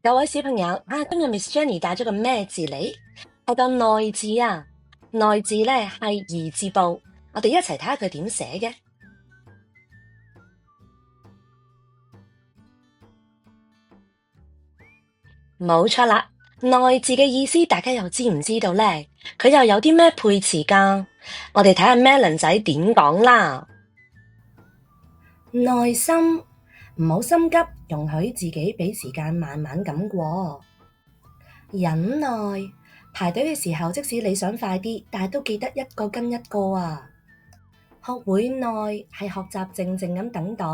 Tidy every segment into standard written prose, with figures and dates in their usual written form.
各位小朋友，今日 Miss Jenny 帶咗個咩字嚟？係個內字啊！內字咧係兒字部，我哋一齊睇下佢點寫嘅。冇錯啦，內字嘅意思大家又知唔知道咧？佢又有啲咩配詞㗎？我哋睇下 Melon 仔點講啦。耐心，唔好心急，容許自己俾時間慢慢咁過。忍耐，排隊嘅時候，即使你想快啲，但係都記得一個跟一個啊。學會耐係學習靜靜咁等待，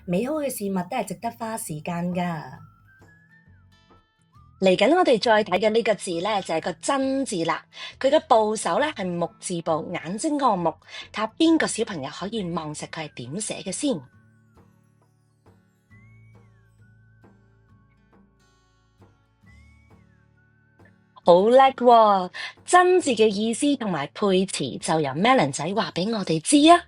美好嘅事物都係值得花時間㗎。嚟緊我哋再睇嘅呢個字咧就係個真字啦，佢嘅部首咧係木字部，眼睛個木，睇下邊個小朋友可以望實佢係點寫嘅先。好叻喎！真字嘅意思同埋配詞就由 Melon 仔話俾我哋知啊。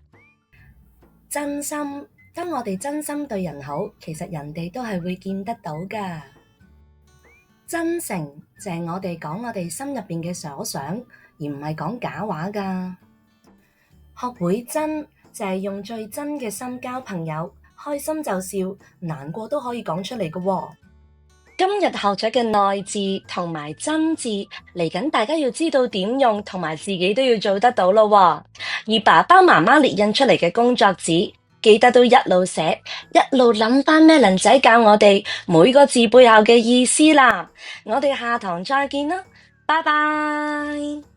真心，當我哋真心對人好，其實人哋都係會見得到㗎。真誠就係我哋講我哋心入邊嘅所想，而唔係講假話㗎。學會真就係用最真嘅心交朋友，開心就笑，難過都可以講出嚟㗎喎。今日學咗嘅內字同埋真字，嚟緊大家要知道點用，同埋自己都要做得到咯喎。而爸爸媽媽列印出嚟嘅工作紙，記得都一路寫，一路諗返Melon仔教我哋每個字背後嘅意思啦。我哋下堂再見啦，拜拜。